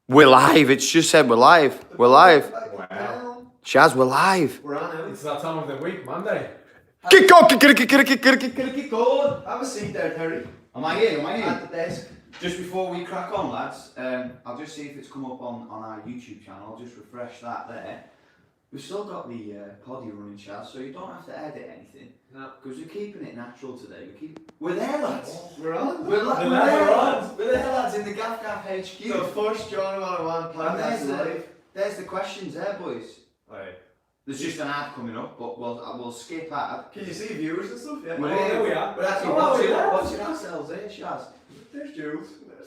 We're live. It's just said we're live. We're live. Wow. Shaz, we're live. We're on now. It's that time of the week, Monday. Kick on, kick Go. Have a seat there, Terry. Am I here? At the desk. Just before we crack on, lads, I'll just see if it's come up on our YouTube channel. I'll just refresh that there. We've still got the poddy running, Chaz, so you don't have to edit anything. No. Because we're keeping it natural today. We're there, lads. We're on. We're there, lads. We're there, lads, in the Gaff Gaff HQ. The first Joner 101 podcast live. There's the questions there, boys. Right. There's just an ad coming up, but we'll skip ad. Can you see viewers and stuff? Yeah. Well, There we are. We're actually watching ourselves here, Shaz. There's Jules.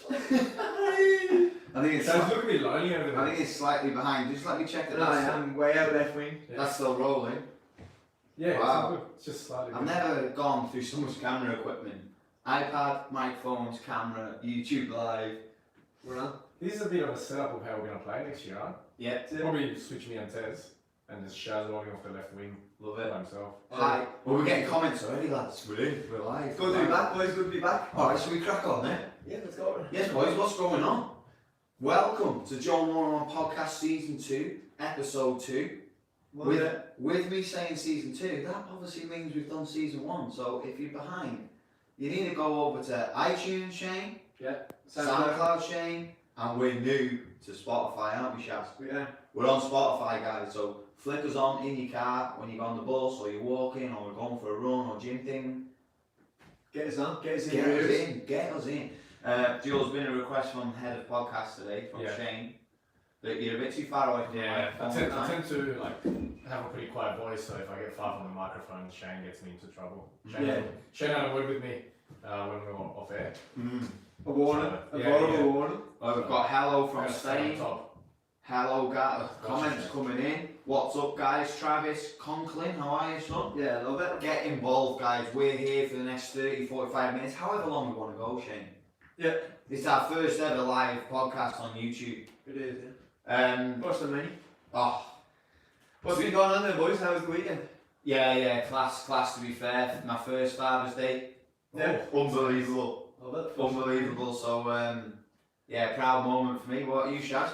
I think it's Sounds looking a bit lonely over there. I think it's slightly behind. Just let me check that. No, I am way out left wing. Yeah. That's still rolling. Yeah, Wow. it's all good. It's just slightly. I've never gone through so much camera equipment. iPad, microphones, camera, YouTube Live. We're on. This is a bit of a setup of how we're going to play next year, right? Yeah, Probably switch me and Tez and just Shaz walking off the left wing love by it. himself. Hi. Well, we're getting comments already, lads. We're in. We're live. Good to be back, boys. Good to be back. Alright, so we crack on then. Yeah, let's go. Yes, boys, what's going on? Welcome to Joner Team Podcast Season 2, Episode 2. With me saying Season 2, that obviously means we've done Season 1. So if you're behind, you need to go over to iTunes, Shane. Yeah. SoundCloud, Shane. And we're new to Spotify, aren't we, Shaz? Yeah. We're on Spotify, guys, so flick us on in your car when you're on the bus or you're walking or going for a run or gym thing. Get us on. Get us in. Get your us ears. in, get us in. Jules, been a request from head of podcast today from Shane that you're a bit too far away from the Yeah, I microphone. tend to have a pretty quiet voice, so if I get far from the microphone, Shane gets me into trouble. Shane had a word with me when we were off air. A warning. So, A yeah, vulnerable yeah. Well, warning. Oh, we've got hello from Gotta stay on Spain. top. Hello, guys. Gotcha, Comments Shane. coming in. What's up, guys? Travis Conklin, how are you, son? Yeah, love it. Get involved, guys. We're here for the next 30, 45 minutes, however long we want to go, Shane. Yeah. It's our first ever live podcast on YouTube. It is, yeah. First of many. Oh, What's been going on then, boys? How was the weekend? yeah, class to be fair. My first Father's Day. Yeah. Unbelievable. Love it. Unbelievable. So, yeah, proud moment for me. What about you, Shaz?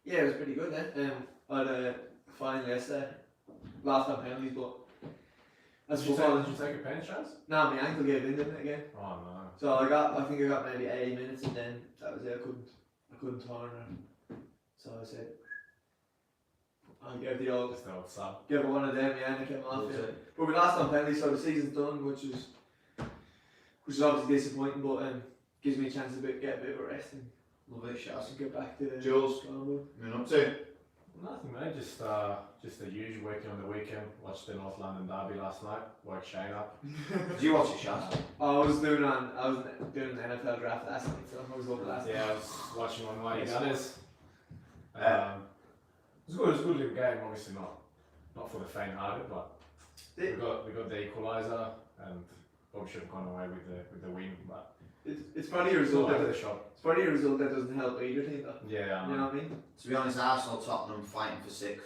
Yeah, it was pretty good then. I had a final yesterday. Last time penalties, but that's Did you football. take a pen, Shaz? No, my ankle gave in, didn't it, again? Oh no. So I think I got maybe 80 minutes and then that was it. I couldn't turn her. So I said, I'll give the old, Just the old sub. give it one of them, yeah, and I came off That's it. it. But we last on penalties, so the season's done, which is obviously disappointing, but gives me a chance to get a bit of a rest and Love it, Shaz. get back to the Jules? drawing board. You're up to? Nothing, mate. Just the usual working on the weekend. Watched the North London Derby last night. Woke Shane up. Did you watch it, Shaz? I was doing the NFL draft last night, so I was over last night. Yeah, I was watching on Mighty Yeah. Gunners. It was a good little game. Obviously not for the faint-hearted, but we got the equaliser and probably should have gone away with the win, but It's probably a result still that over the shot. it's probably a result that doesn't help either team though. Yeah, You know what I mean? To be honest, Arsenal, Tottenham fighting for 6th.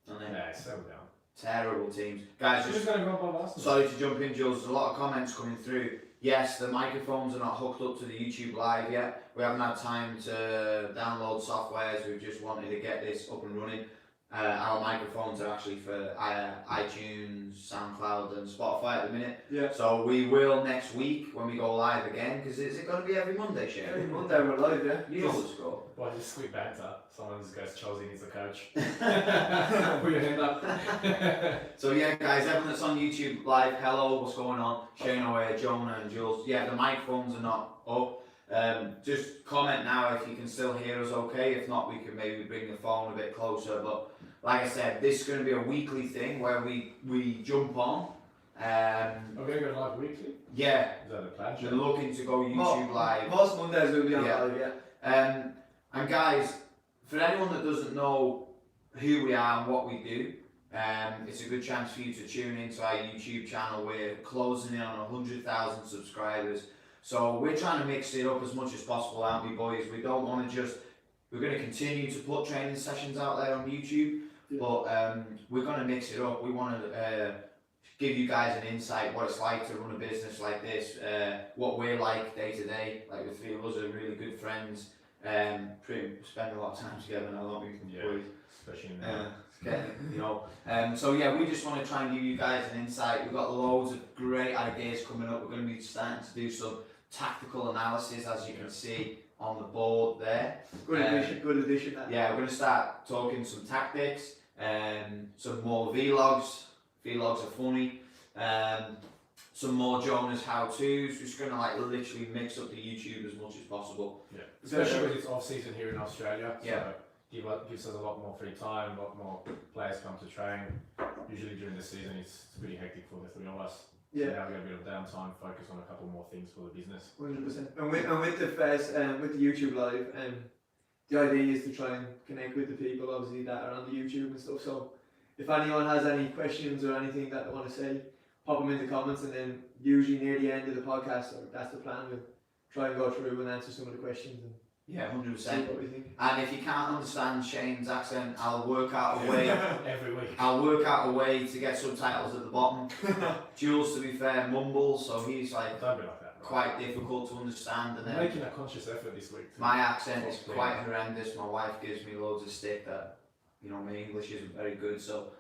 Aren't they? yeah, settle down. Terrible teams. Guys, Who's just going to go by last? sorry to jump in, Jules. There's a lot of comments coming through. Yes, the microphones are not hooked up to the YouTube Live yet. We haven't had time to download softwares. We've just wanted to get this up and running. Our microphones are actually for iTunes, SoundCloud and Spotify at the minute. Yeah. So we will next week when we go live again, because is it going to be every Monday, Shane? Every Monday we're live, yeah. You know the score. Well, just quick banter. Someone just goes, Chelsea needs a coach. Put your hand up. So yeah, guys, everyone that's on YouTube Live, hello, what's going on? Shano, Joner and Jules. Yeah, the microphones are not up. Just comment now if you can still hear us okay. If not, we can maybe bring the phone a bit closer. But like I said, this is going to be a weekly thing where we jump on. Are we going to go live weekly? Yeah, Is that the plan? we're looking to go YouTube Live. Most Mondays we'll be on Yeah. live, yeah. And guys, for anyone that doesn't know who we are and what we do, it's a good chance for you to tune into our YouTube channel. We're closing in on 100,000 subscribers. So we're trying to mix it up as much as possible, aren't we, boys? We don't want to we're going to continue to put training sessions out there on YouTube, but we're going to mix it up. We want to give you guys an insight what it's like to run a business like this, what we're like day to day. Like the three of us are really good friends. Spend a lot of time together now, don't we? Yeah. Boys? Especially in So yeah, we just want to try and give you guys an insight. We've got loads of great ideas coming up. We're going to be starting to do some tactical analysis, as you can see on the board there. Good addition. That. Yeah, we're going to start talking some tactics, some more vlogs. Vlogs are funny. Some more Joner's how-tos. We're just going to like literally mix up the YouTube as much as possible. Yeah, especially when it's off season here in Australia. Yeah. So gives us a lot more free time, a lot more players come to train. Usually during the season it's pretty hectic for the three of us. Yeah. So now we have a bit of downtime, focus on a couple more things for the business. 100%. And with the first, with the YouTube live, the idea is to try and connect with the people, obviously, that are on the YouTube and stuff. So if anyone has any questions or anything that they want to say, pop them in the comments, and then usually near the end of the podcast, or that's the plan, we'll try and go through and answer some of the questions and Yeah, 100%. see what we think. And if you can't understand Shane's accent, I'll work out a way. Every week. I'll work out a way to get subtitles at the bottom. Jules, to be fair, mumbles, so he's like Don't be like that. Bro. quite difficult to understand. And I'm then making a conscious effort this week. my accent is quite horrendous. My wife gives me loads of stick that, my English isn't very good. So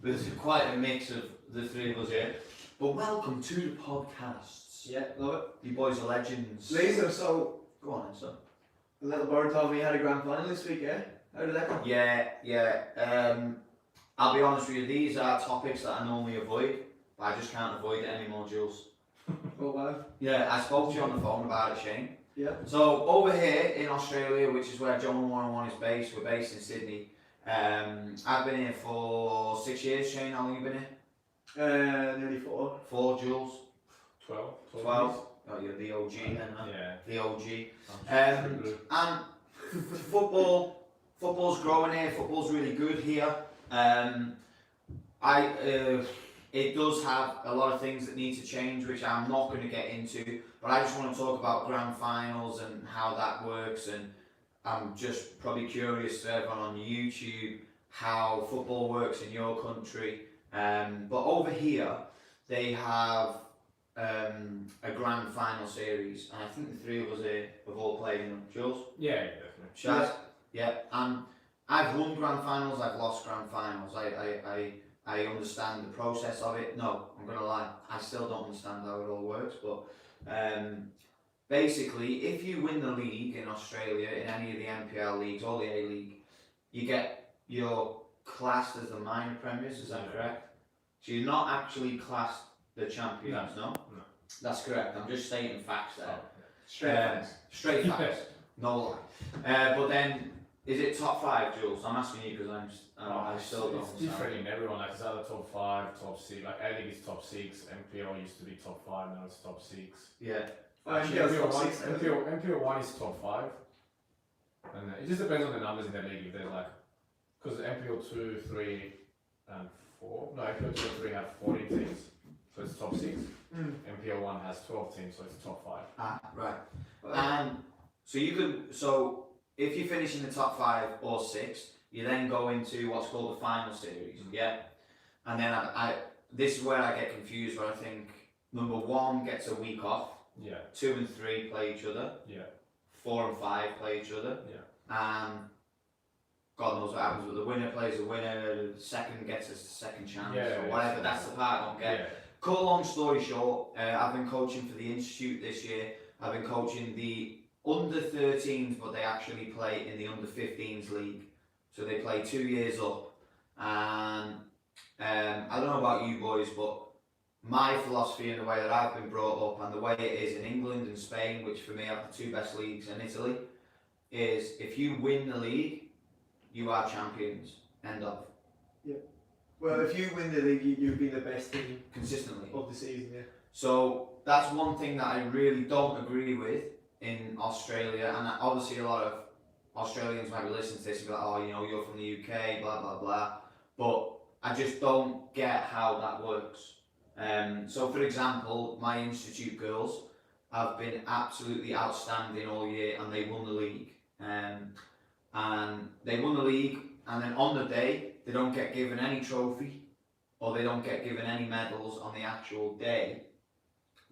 there's quite a mix of the three of us here. But welcome to the podcasts. Yeah, love it. You boys are legends. Laser, so Go on, then, son. a little bird told me you had a grand final this week, eh? How did that go? Yeah. I'll be honest with you, these are topics that I normally avoid, but I just can't avoid it anymore, Jules. Oh, wow. Yeah, I spoke to you on the phone about it, Shane. Yeah. So over here in Australia, which is where Joner 101 is based, we're based in Sydney. I've been here for 6 years. Shane, how long have you been here? Nearly 4. 4, Jules. 12. 12. Oh, you're the OG then, huh? Yeah. The OG. I'm blue. And football's growing here. Football's really good here. It does have a lot of things that need to change, which I'm not going to get into. But I just want to talk about grand finals and how that works. And I'm just probably curious to everyone on YouTube how football works in your country. But over here, they have a grand final series, and I think the three of us here have all played in them. Jules? Yeah, definitely. Shaz? Yeah. And I've won grand finals, I've lost grand finals. I understand the process of it. No, I'm going to lie, I still don't understand how it all works, but basically, if you win the league in Australia, in any of the NPL leagues or the A-League, you're classed as the minor premiers, is that correct? So you're not actually classed the champions, no? No. That's correct, I'm just stating facts there. Straight facts. Straight facts, no lie. But then, is it top 5, Jules? I'm asking you because I still don't It's understand. different in everyone. Like it's either top 5, top 6. Like A-League is top 6. MPL used to be top 5. Now it's top 6. Yeah. Actually, MPL 's MPL top one, 6 now, MPL 1 is top 5. And it just depends on the numbers in the league. If there's like, because MPL 2, 3, and 4. No, MPL 2 and 3 have 14 teams, so it's top 6. MPL 1 has 12 teams, so it's top 5. Ah, right. So if you finish in the top 5 or 6, you then go into what's called the final series, yeah? And then this is where I get confused, where I think number 1 gets a week off, Yeah. 2 and 3 play each other, Yeah. 4 and 5 play each other, Yeah. and God knows what happens, but the winner plays the winner, the second gets a second chance, or whatever, that's the part I don't get. Yeah. Cut a long story short, I've been coaching for the Institute this year. I've been coaching the under 13s, but they actually play in the under 15s league. So they play 2 years up. And I don't know about you boys, but my philosophy and the way that I've been brought up and the way it is in England and Spain, which for me are the 2 best leagues, in Italy, is if you win the league, you are champions. End of. Well, if you win the league, you've been the best team Consistently. of the season, yeah. So that's one thing that I really don't agree with in Australia, and obviously a lot of Australians might be listening to this and be like, oh, you're from the UK, blah blah blah, but I just don't get how that works. So for example, my Institute girls have been absolutely outstanding all year, and they won the league. And they won the league, and then on the day they don't get given any trophy, or they don't get given any medals on the actual day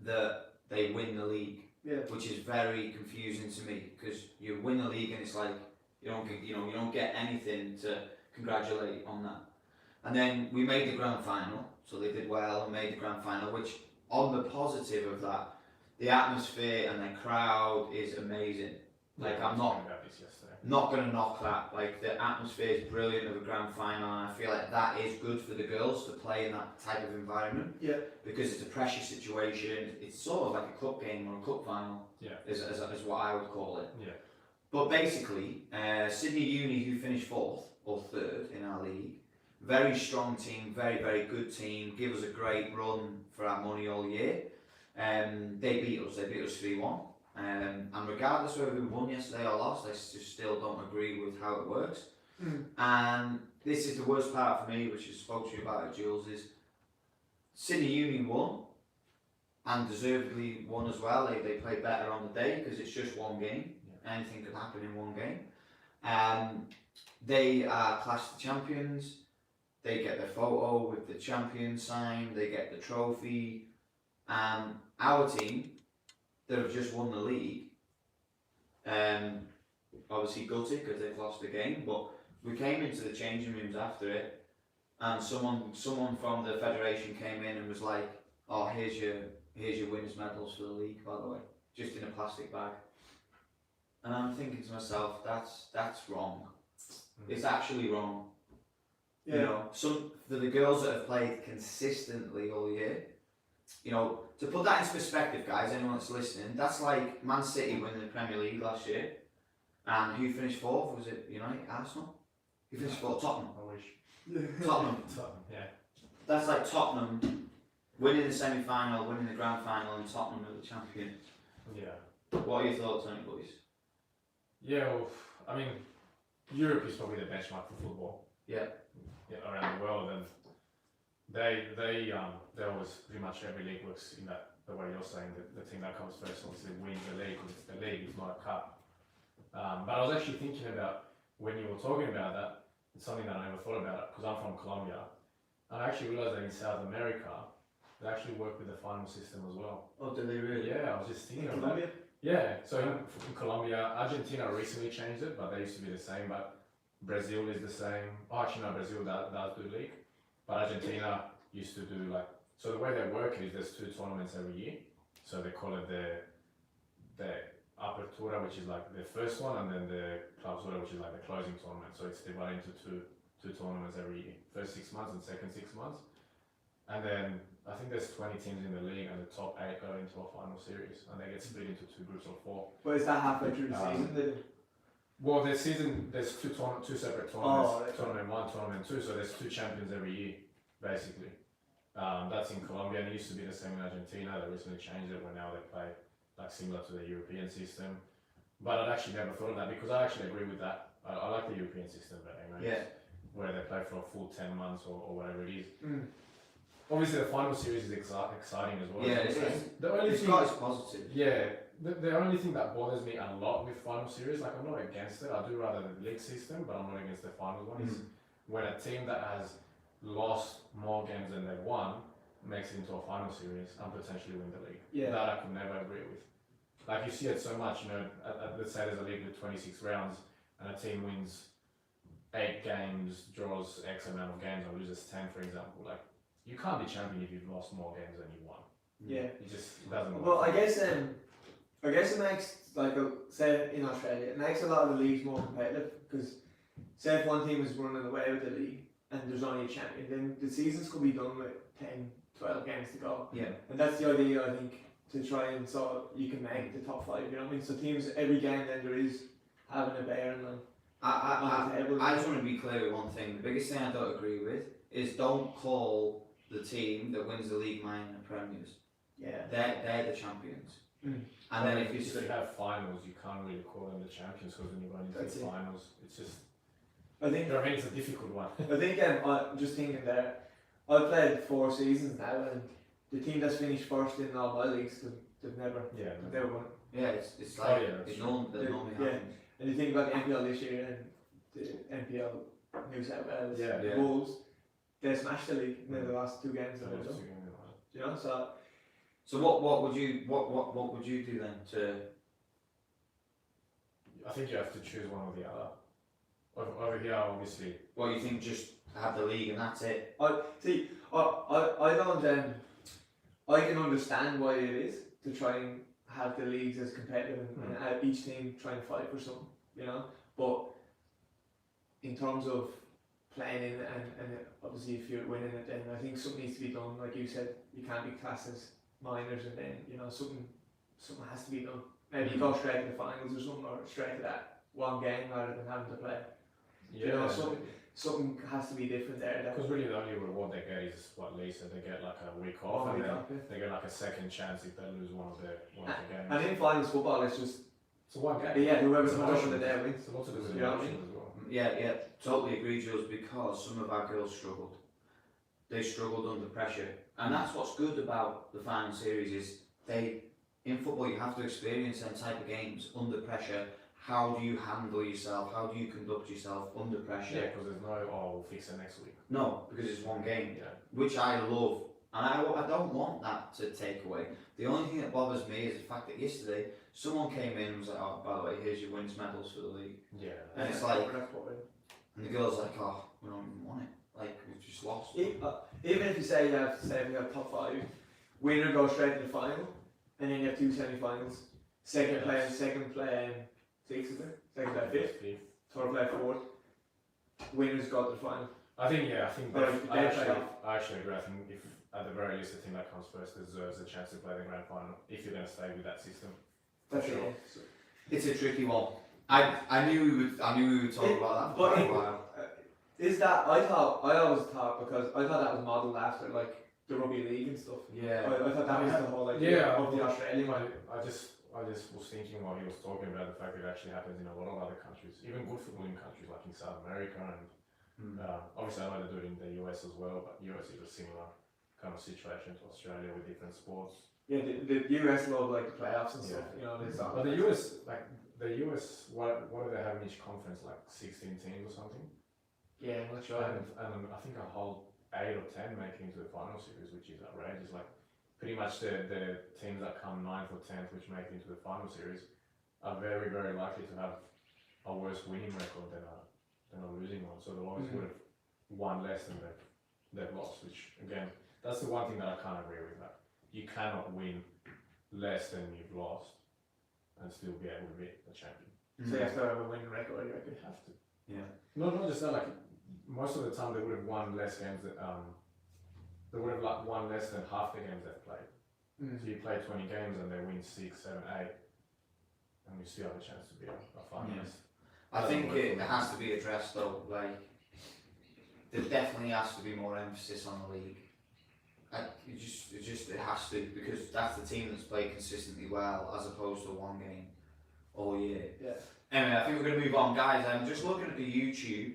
that they win the league. Yeah. which is very confusing to me because you win the league and it's like you don't get anything to congratulate on that. And then we made the grand final, so they did well and made the grand final, which on the positive of that, the atmosphere and the crowd is amazing. Like I'm not going to knock that. Like the atmosphere is brilliant of a grand final, and I feel like that is good for the girls to play in that type of environment. Yeah. Because it's a pressure situation. It's sort of like a cup game or a cup final. Yeah. Is what I would call it. Yeah. But basically, Sydney Uni, who finished 4th or 3rd in our league, very strong team, very good team. Give us a great run for our money all year. They beat us 3-1. And regardless of whether we won yesterday or lost, I just still don't agree with how it works. And this is the worst part for me, which I spoke to you about it, Jules, is Sydney Uni won, and deservedly won as well. They played better on the day because it's just one game. Yeah. Anything could happen in one game. They are classed the champions. They get their photo with the champion sign. They get the trophy. Our team that have just won the league, obviously gutted because they've lost the game, but we came into the changing rooms after it, and someone from the federation came in and was like, "Oh, here's your winners' medals for the league, by the way, just in a plastic bag." And I'm thinking to myself, that's wrong. It's actually wrong. Yeah. You know, for the girls that have played consistently all year, you know, to put that into perspective, guys, anyone that's listening, that's like Man City winning the Premier League last year, and who finished 4th? Was it United, Arsenal? Who finished 4th? Tottenham. I wish. Tottenham. Yeah. That's like Tottenham winning the semi-final, winning the grand final, and Tottenham are the champion. Yeah. What are your thoughts on it, boys? Yeah, well, I mean, Europe is probably the benchmark for football. Yeah. Around the world, and they always pretty much every league works in that the way you're saying that the team that comes first obviously wins the league because it's the league, it's not a cup. But I was actually thinking about when you were talking about that, it's something that I never thought about because I'm from Colombia, and I actually realized that in South America they actually work with the final system as well. Oh, do they really? Yeah, I was just thinking In about Colombia? it. Yeah, so in Colombia, Argentina recently changed it, but they used to be the same. But Brazil is the same. Oh, actually, no, Brazil does do league, but Argentina used to do like. So the way they work is there's 2 tournaments every year. So they call it the Apertura, which is like the first one, and then the Clausura, which is like the closing tournament. So it's divided into two tournaments every year. First 6 months and second 6 months. And then I think there's 20 teams in the league, and the top 8 go into a final series, and they get split into 2 groups of 4. But is that halfway through the season? Well, there's two separate tournaments. Oh, right. Tournament 1, tournament 2. So there's 2 champions every year, basically. That's in Colombia, and it used to be the same in Argentina. They recently changed it, where now they play like similar to the European system. But I'd actually never thought of that because I actually agree with that. I like the European system better, Yeah. where they play for a full 10 months or whatever it is. Obviously, the final series is exciting as well. Yeah, it is. The only It's thing, got its positive. yeah, the only thing that bothers me a lot with final series, like I'm not against it. I do rather the league system, but I'm not against the final one. Is when a team that has lost more games than they've won makes it into a final series and potentially win the league. Yeah. That I could never agree with. Like you see it so much, let's say there's a league with 26 rounds and a team wins 8 games, draws X amount of games and loses 10, for example. Like, you can't be champion if you've lost more games than you won. Yeah. It just doesn't work. Well, I guess it makes, like, say in Australia, it makes a lot of the leagues more competitive because say if one team is running away with the league and there's only a champion, then the seasons could be done with 10, 12 games to go. Yeah. And that's the idea, I think, to try and so you can make the top 5, you know what I mean? So teams, every game then there is having a bearing on. I just want to be clear with one thing. The biggest thing I don't agree with is don't call the team that wins the league minor premiers. Yeah. They're the champions. And then if you have finals, you can't really call them the champions because when you're going into the finals, it's just. I think. I mean, it's a difficult one. I think I'm just thinking there. I've played 4 seasons now, and the team that's finished first in all my leagues, they've never won. Yeah, it's like it normally Yeah. happens. And you think about the NPL this year and the NPL New South Wales, Wolves, they smashed the league in the last 2 games. You know, so So what would you do then to? I think you have to choose one or the other. Over here, obviously. What you think? Just have the league and that's it. I don't. I can understand why it is to try and have the leagues as competitive and have each team try and fight for something, you know. But in terms of playing and obviously if you're winning it, then I think something needs to be done. Like you said, you can't be classed as minors, and then you know something has to be done. Maybe you go straight to the finals or something, or straight to that one game rather than having to play. Yeah. You know, something has to be different there. Because really the only reward they get is what Lee said, they get like a week off, and then they get like a second chance if they lose one of the games. And in finals football, it's just So one game. yeah, whoever's It's the emotions. the day wins. It's a lot to do with You know what I emotions as well. Yeah, totally agree, Jules. Because some of our girls struggled. They struggled under pressure, and that's what's good about the final series is in football you have to experience them type of games under pressure. How do you handle yourself? How do you conduct yourself under pressure? Yeah, because there's no, we'll fix it next week. No, because it's one game, Yeah. which I love, and I don't want that to take away. The only thing that bothers me is the fact that yesterday someone came in and was like, "Oh, by the way, here's your wins medals for the league," Yeah. and it's like, and the girl's like, "Oh, we don't even want it. Like we've just lost." Even if you say you have top 5, winner goes straight to the final, and then you have 2 semi-finals. Second play 6, is it? Second play 5th, third play 4th. Winners go to the final. I think But I they play actually agree. I think if at the very least the team that comes first deserves a chance to play the grand final if you're going to stay with that system. That's Sure. it. It's a tricky one. I knew we would talk about that for a while. Is that I always thought because I thought that was modelled after like the rugby league and stuff. Yeah. I thought that was the whole idea of the Australian one. I just was thinking while he was talking about the fact that it actually happens in a lot of other countries, even good footballing countries like in South America and obviously I know they do it in the US as well, but US is a similar kind of situation to Australia with different sports. Yeah, the US love like the playoffs and stuff. You know, But the US, what do they have in each conference? Like 16 teams or something? Yeah, I'm not sure. And I think a whole 8 or 10 make it into the final series, which is outrageous. Like pretty much the teams that come 9th or 10th, which make it into the final series, are very, very likely to have a worse winning record than a losing one. So the always would have won less than they've lost, which again, that's the one thing that I can't agree with. That you cannot win less than you've lost and still be able to be a champion. So you have to have a winning record, you reckon? You have to. Yeah. Not just that, like most of the time they would have won less games that they would have like won less than half the games they've played. So you play 20 games and they win 6, 7, 8 and you still have a chance to be a finalist. I think it has to be addressed though, like there definitely has to be more emphasis on the league. It has to, because that's the team that's played consistently well as opposed to one game all year. Yeah. Anyway, I think we're going to move on, guys. I'm just looking at the YouTube.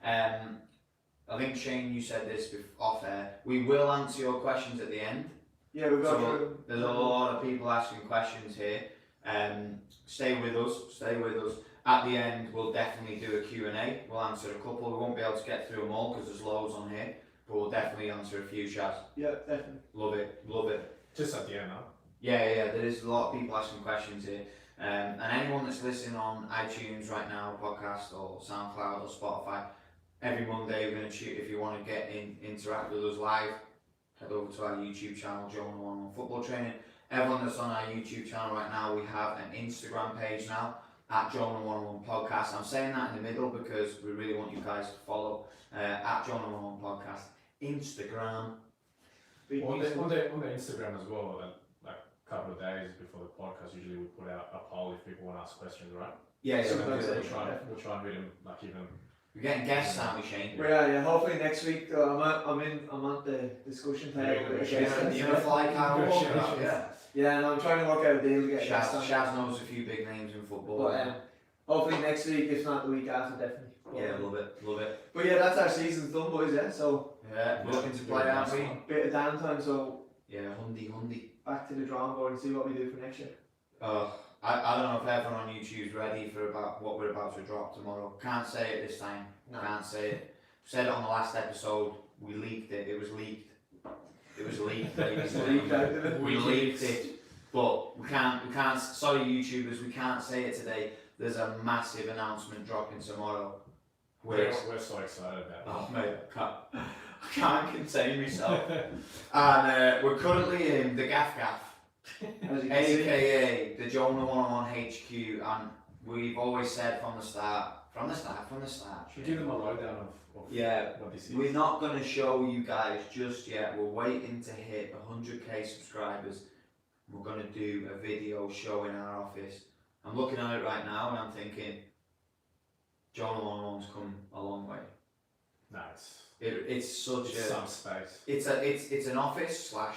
I think Shane, you said this off air. We will answer your questions at the end. Yeah, we've got So there's a lot of people asking questions here. Stay with us. At the end, we'll definitely do a Q&A. We'll answer a couple. We won't be able to get through them all because there's loads on here. But we'll definitely answer a few, Shaz. Yeah, definitely. Love it. Just at the end, huh? Yeah, there is a lot of people asking questions here. And anyone that's listening on iTunes right now, podcast or SoundCloud or Spotify, every Monday we're going to shoot. If you want to get interact with us live, head over to our YouTube channel, Joner 101 Football Training. Everyone that's on our YouTube channel right now, we have an Instagram page now, at Joner 101 Podcast. I'm saying that in the middle because we really want you guys to follow at Joner 101 Podcast. Instagram. On the Instagram as well, like a couple of days before the podcast, usually we put out a poll if people want to ask questions, right? Yeah, So we'll do we'll that. try and read them, like even. We're getting guests, aren't we, Shane? Yeah. Hopefully next week, I'm on the discussion table. You're gonna fly car walk out, yeah. Yeah, and I'm trying to work out a deal to get guests on. Shaz knows a few big names in football. But hopefully next week, if not the week after, definitely. Yeah, love it. But yeah, that's our season's done, boys. Yeah, so Yeah, we're looking to play, aren't we? bit of downtime, so Yeah, hundy. back to the drawing board and see what we do for next year. I don't know if everyone on YouTube's ready for what we're about to drop tomorrow. Can't say it this time. No. Can't say it. Said it on the last episode. We leaked it. It was leaked. It was leaked. It was Leaked out, didn't it? We leaked it, but we can't. Sorry, YouTubers, we can't say it today. There's a massive announcement dropping tomorrow. We're so excited about Oh mate, I can't contain myself. And we're currently in the Gaff Gaff, As you can aka the Joner 101 HQ, and we've always said from the start. Should we give them a lowdown of Yeah, what this is? we're not going to show you guys just yet. We're waiting to hit 100k subscribers. We're going to do a video showing our office. I'm looking at it right now and I'm thinking, Joner 101's come a long way. No, It's such it's a some space. it's an office slash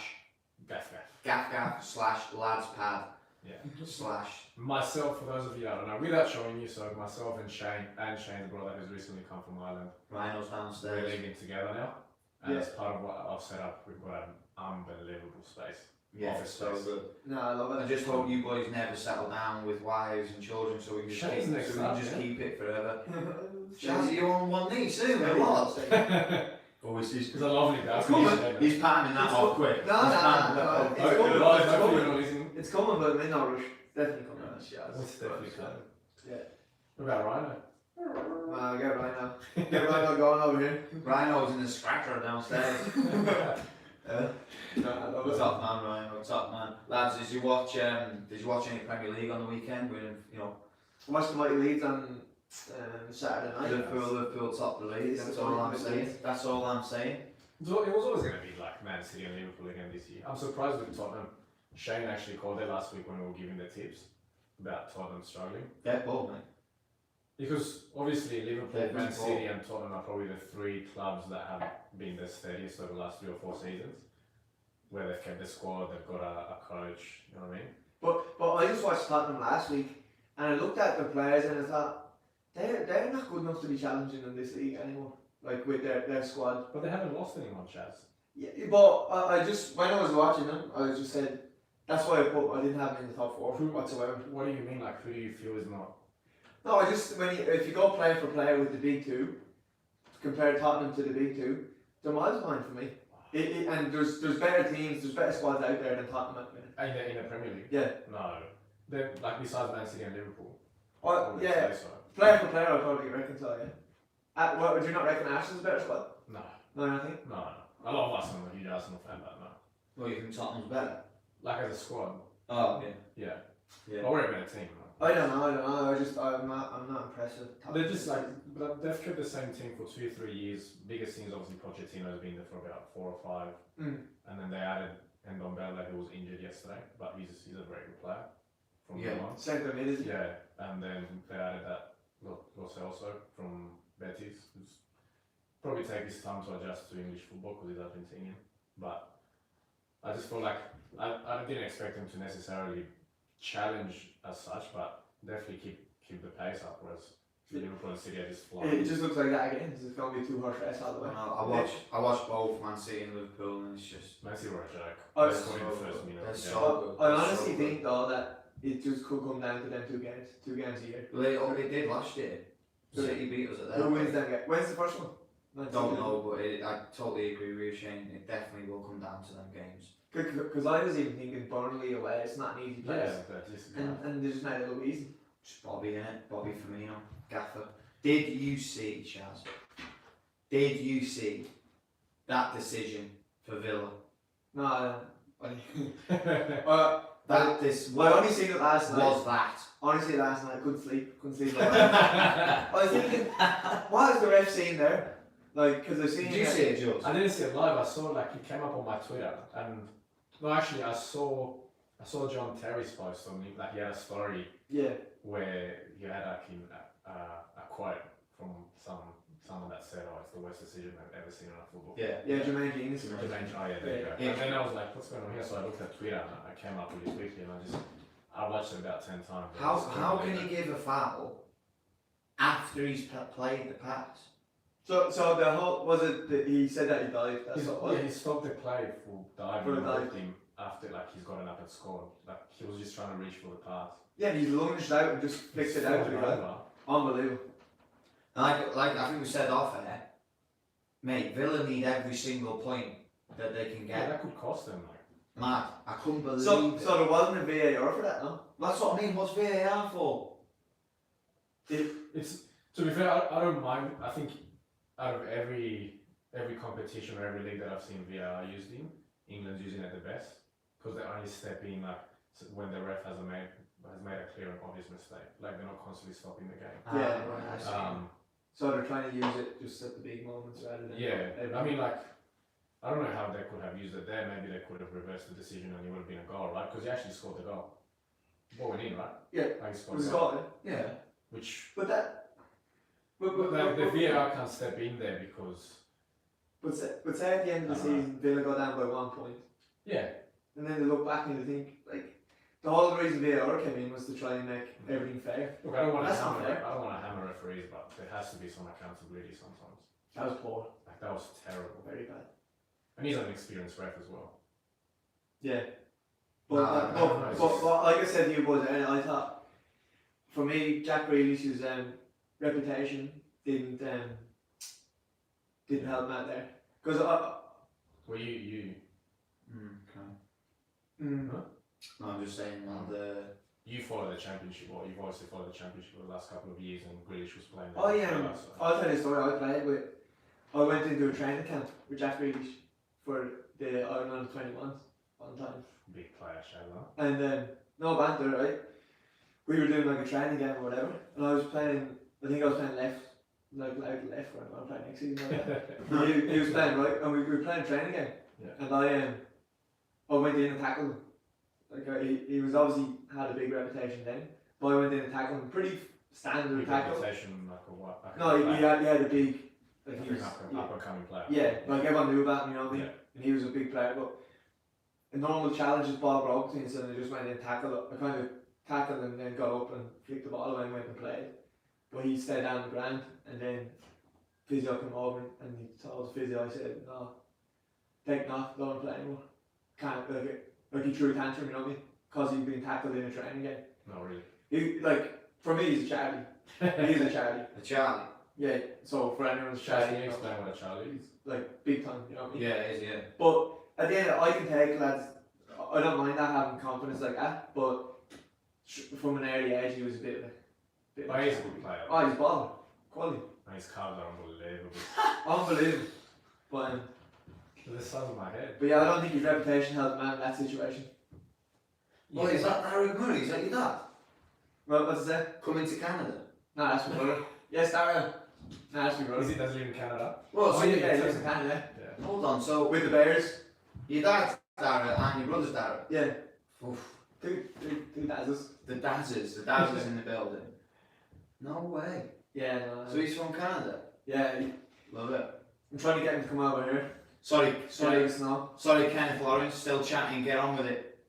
Gaff. gaff gaff slash lads pad Yeah. slash Myself, for those of you I don't know, without showing you, so myself and Shane's brother who's recently come from Ireland, Rhinos we're downstairs. living together now. And Yeah. as part of what I've set up, we've got an unbelievable space. Yeah, Office so space. good. No, I love it. I just hope you boys never settle down with wives and children so we can just, Shane's keep, next so we can up, just yeah. keep it forever. Shaz, Shaz, you on one knee soon, yeah, or what? what? Oh, he's It's a lovely guy. It's coming. He's patting that It's off quick. No, He's no, patting no, that off. it's Oh, coming. guys, It's hopefully coming. you're not listening. It's coming, but in no rush. Definitely coming. Shaz. It's definitely coming. Yeah. What about Rhino? Get Rhino. Get Rhino going over here. Rhino's in the scratcher downstairs. No, I love it. Top man, Rhino, top man. Lads, did you watch any Premier League on the weekend? Watched the Mighty Leeds on Saturday night. Liverpool top the league. That's all I'm saying. That's all I'm saying. It was always going to be like Man City and Liverpool again this year. I'm surprised with Tottenham. Shane actually called it last week when we were giving the tips about Tottenham struggling. Dead ball, mate. Because obviously Liverpool, They've Man been City and Tottenham are probably the three clubs that have been the steadiest over the last 3 or 4 seasons. Where they've kept the squad, they've got a coach, you know what I mean? But I just watched Tottenham last week and I looked at the players and I thought they're not good enough to be challenging in this league anymore. Like with their squad. But they haven't lost anyone, Chaz. Yeah, but I just when I was watching them, I just said that's why I didn't have them in the top 4 whatsoever. What do you mean, like who do you feel is not? No, I just if you go player for player with the big 2, compare Tottenham to the big 2, they're miles behind for me. And there's better teams, there's better squads out there than Tottenham at the minute. In the Premier League? Yeah. No. They're like besides Man City and Liverpool. I Oh, would yeah, say so. player for player I'd probably reconcile, yeah. What, would you not reckon Arsenal's a better squad? No. No, nothing. No. A lot of us are not huge Arsenal fan, but no. Well, you think Tottenham's better? Like as a squad. Oh, Yeah. yeah. But we're a better team. I don't know. I'm not impressed with Tottenham. They're just like, but they've kept the same team for 2-3 years. Biggest thing is obviously Pochettino's been there for about 4 or 5. And then they added Ndombele, who was injured yesterday, but he's a very good player. From Yeah. Milan. Centre mid, is it? Yeah, and then they added that Lo Celso from Betis, who's probably take his time to adjust to English football because he's Argentinian. But I just feel like I didn't expect him to necessarily challenge as such, but definitely keep the pace up. Whereas Liverpool and City are just flying. It just looks like that again. It's going to be 2 horse race all the way. I watched both Man City and Liverpool, and it's just Man City were a joke. Oh, They it's scored in the so first good. minute. They're yeah. so I honestly think though that it just could come down to them 2 games. 2 games a year. Well, they did last year. City beat us at that. Who wins them games? When's the first one? Don't know, but I totally agree with you, Shane. It definitely will come down to them games. Because I was even thinking Burnley away. It's not an easy place. Yeah, but just, And they just made it look easy. Just Bobby in it, Bobby Firmino, Gaffer. Did you see, Shaz? Did you see that decision for Villa? No, That this I only seen it last night. was that. Honestly, last night I couldn't sleep. I was thinking, what is the ref seeing there? Like, because I've seen. Did you see it, Jules? I didn't see it live. I saw like it came up on my Twitter, and no, actually, I saw John Terry's post on like he had a story Yeah. where he had like a quote from someone that said, "Oh, it's the worst decision I've ever seen on a football." Yeah. Yeah, Jermaine Genius. Oh yeah, there you go. Yeah. And then I was like, "What's going on here?" So I looked at Twitter, and I came up really quickly, and I watched it about 10 times. How can you give a foul after he's played the pass? So the whole was it that he said that he died? That's what it was. Yeah, he stopped the play for diving For the and dive. left him after like he's gotten up and scored. Like he was just trying to reach for the pass. Yeah, and he lunged out and just flicked it out to the guy. over. Unbelievable. Like I think we said off air, mate. Villa need every single point that they can Yeah, get. that could cost them, like. Mad. I couldn't believe So it. there wasn't a VAR for that, no? That's what I mean. What's VAR for? It's to be fair, I don't mind. I think out of every competition or every league that I've seen VAR used in, England's using it the best because they only step in like when the ref has made a clear and obvious mistake. Like they're not constantly stopping the game. Yeah, right, I see. So they're trying to use it just at the big moments rather than I mean, like, I don't know how they could have used it there. Maybe they could have reversed the decision and it would have been a goal, right? Because he actually scored the goal. Ball went in, right? Yeah. Like he it scored was the goal. got yeah. Which But that but the VAR can't step in there because but say at the end of the season Villa go down by 1 point. yeah, And then they look back and they think like the whole reason VAR came in was to try and make everything fair. look, I don't want to That's not hammer. fair. I don't want to hammer referees, but there has to be some accountability sometimes. That was poor. Like that was terrible. Very bad. And he's an experienced ref as well. Yeah. Nah, But like I said to you boys, I thought for me Jack Grealish's reputation didn't help him out there. Because Well, you Okay. No, I'm just saying you follow the championship. Well, you've obviously followed the championship for the last couple of years, and Grealish was playing. Oh yeah, there, so. I'll tell you a story. I went into a training camp with Jack Grealish for the Ireland 21s one time. Big player, Shano. And no banter, right? We were doing like a training game or whatever, and I was playing. I think I was playing left, like left when I'm playing next season. Like that. he was playing right, and we were playing a training game. Yeah. And I went in and tackled him. Like he was obviously had a big reputation then, but I went in and tackled him. Pretty standard Big tackle. reputation, like a what? Like No, a he had a big. Like he was. up and coming player. Yeah, like everyone knew about him, you know what I mean? Yeah. And he was a big player, but a normal challenge is ball broke to me, so I just went in and tackled. I kind of tackled and then got up and flicked the ball away and went and played. But he stayed down the ground, and then physio came over and he told the physio, I said, no, take off, don't want to play anymore. Can't, like he threw a tantrum, you know what I mean? Because he'd been tackled in a training game. No, really. He, like, for me, he's a charity. He's a charity. a Charlie. Yeah, so for anyone's Charlie, charity, can you you know, explain what a Charlie is? like, big time, you know what I mean? Yeah, it is. Yeah. But at the end, I can take lads. I don't mind that having confidence like that. But from an early age, he was a bit of a. But he's a good player. Oh, he's baller, quality, And his calves are unbelievable. unbelievable. But The sun's in my head. yeah, I don't think his reputation helped him out in that situation. Well, is that Darren Murray? Is that your dad? Well, what's that? Coming to Canada? No, that's my brother. Yes, Darren. No, that's my brother. Is he does live in Canada? Well, Oh so yeah, he lives in Canada. Yeah. hold on. So With the Bears. your dad's Darren and your brother's Darren. Yeah. Oof. Two dazzles. The Dazzers in the building. No way. Yeah, no. So he's from Canada. Yeah, Love it. I'm trying to get him to come over here. Sorry, Snow. sorry, Kenneth Lawrence. Still chatting. Get on with it.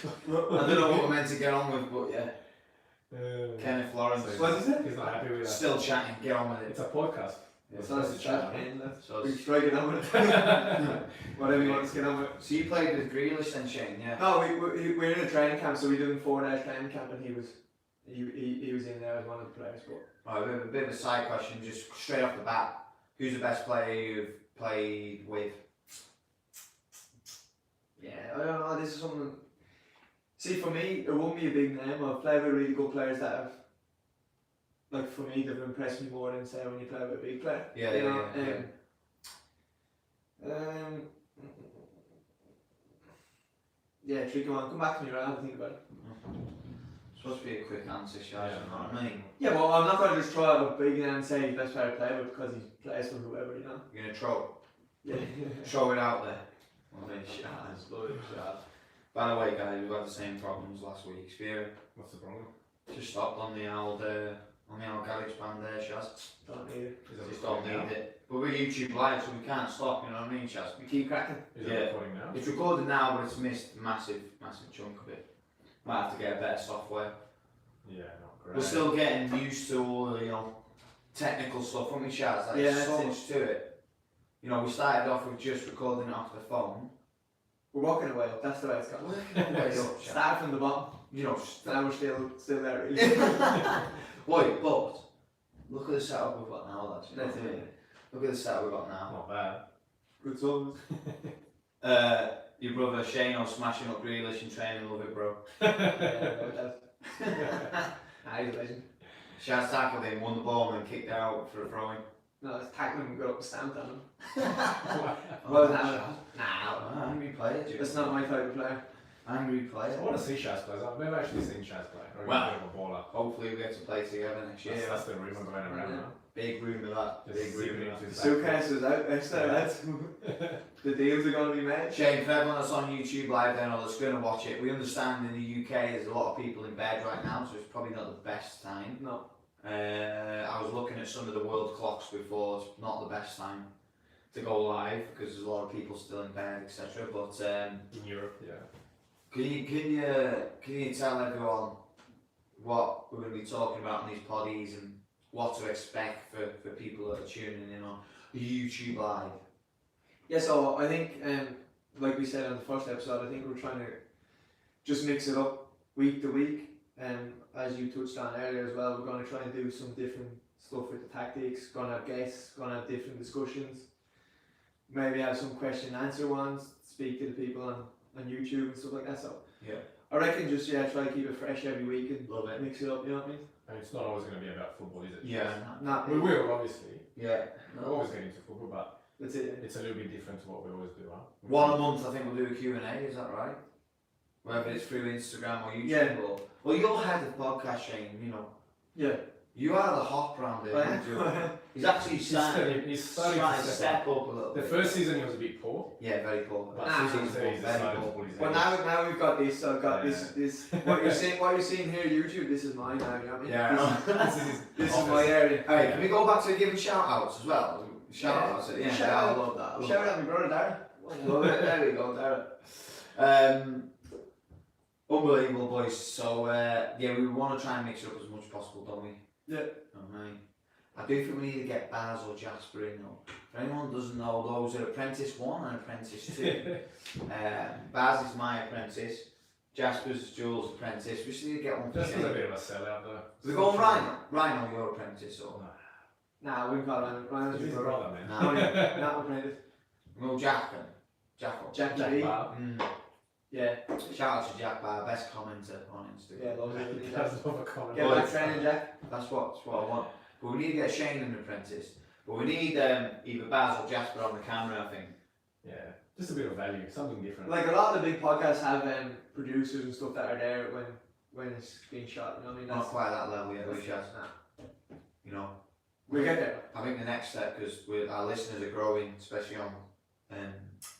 I don't know what we're meant to get on with, but yeah. Kenneth Lawrence. What is it? He's not happy with that. Still chatting. Get on with it. It's a podcast. Yeah, So that's the chat. So We it's- try to get on with it. Whatever you want to get on with. So you played with Grealish then, Shane? Yeah. No, we're in a training camp, so we're doing 4 days training camp, and he was in there as one of the players. But Right, a bit of a side question, just straight off the bat. Who's the best player you've played with? yeah, I don't know. This is something. See, for me, it won't be a big name. I've played with really good players that have, like, for me, they've impressed me more than say when you play with a big player. Yeah, You yeah, know, yeah. yeah, tricky one. Come back to me, right? I'll think about it. Supposed to be a quick answer, Shaz, Yeah, you know what I mean? Yeah, well, I'm not going to just throw out a big name and say he's best player to play with because he plays for whoever, you know. You're gonna throw Yeah. it out there. Well, then Shaz, love it, Shaz. By the way, guys, we had the same problems last week. Spirit What's the problem? just stopped on the old garage band there, Shaz. Don't need it. Is it Just don't recording now? need it. But we're YouTube live, so we can't stop. You know what I mean, Shaz? We keep cracking. Is Yeah. it recording now? It's recorded now, but it's missed a massive chunk of it. Might have to get a better software. Yeah, not great. We're still getting used to all the technical stuff, aren't we, Shaz? Like, Yeah, there's so that's it. much to it. You know, we started off with just recording it off the phone. We're walking away up. That's the way it's going. Way up, Shaz. Start from the bottom. You know, Now we're still there. Really. wait, but look at the setup we've got now, lads. You know That's what I mean? it. Look at the setup we've got now. Not bad. Good songs. Your brother Shano smashing up Grealish and training, love it, bro. Nah, he's a legend. Shaz tackled him, won the ball, and then kicked out for a throwing. No, it's tackling him, got up and stamped on him. Well, Nah, angry player. that's not my type of player. Angry player. I want to see Shaz play. I've never actually seen Shaz play. Or Well, a bit of a baller. Hopefully we get to play together next year. That's the rumour going around now. Big rumour that. Just Big zipping rumour. into The his suitcase is out there, so that's the deals are going to be made. Shane, for everyone that's on YouTube live then or that's going to watch it, we understand in the UK there's a lot of people in bed right now, so it's probably not the best time. No. I was looking at some of the world clocks before, it's not the best time to go live because there's a lot of people still in bed, etc. But in Europe, yeah. can you tell everyone what we're going to be talking about in these poddies and what to expect for people that are tuning in on YouTube live? Yeah, so I think, like we said on the first episode, I think we're trying to just mix it up week to week. As you touched on earlier as well, we're going to try and do some different stuff with the tactics, going to have guests, going to have different discussions, maybe have some question and answer ones, speak to the people on YouTube and stuff like that. So Yeah. I reckon just try to keep it fresh every week and Love it. mix it up, you know what I mean? And it's not always going to be about football, is it? Yeah. Not We will, obviously. Yeah. We'll always get into football, but That's it. it's a little bit different to what we always do, huh? One a month, I think we'll do a Q&A, is that right? Whether it's through Instagram or YouTube Yeah. or... Well, you're head of podcast, Shane, you know. Yeah. You are the hop round here. aren't you? He's actually starting He's to starting to step step up a little The bit. first season he was a bit poor, Yeah, very poor. but Nah, season he's two he's very decided to poor. pull his Well, head. now we've got this. I've got Yeah. this. What you're seeing here, YouTube. This is mine now. You know what I mean? Yeah. This is his This is office. my area. Hey, can we go back to giving shout outs as well? Shout outs at the end. Shout Yeah, I out. love that. I love Shout that. out my brother Darren. Love it. There we go, Darren. Unbelievable, boys. So, yeah, we want to try and mix it up as much as possible, don't we? Yeah. Alright. I do think we need to get Baz or Jasper in though. For anyone who doesn't know, those are Apprentice 1 and Apprentice 2. Baz is my apprentice. Jasper's Jules' apprentice. We just need to get one for Just a Shane. bit of a sellout though. We're going Rhino. Rhino, your apprentice or? Nah, we call him Ryan's He's his a brother. brother, man. Nah. Not apprentice. No, Jack then. Jack. Jack Jack G. Bar. Yeah. Shout out to Jack Bar, best commenter on Instagram. Yeah, loves it. That's another comment. Get back training, Jack. That's what I want. But we need to get Shane an apprentice. But we need either Baz or Jasper on the camera, I think. Yeah, just a bit of value, something different. Like a lot of the big podcasts have producers and stuff that are there when it's being shot. You know what I mean? Not quite at that level yet, we should. Nah. You know. We get there. I think the next step, because our listeners are growing, especially on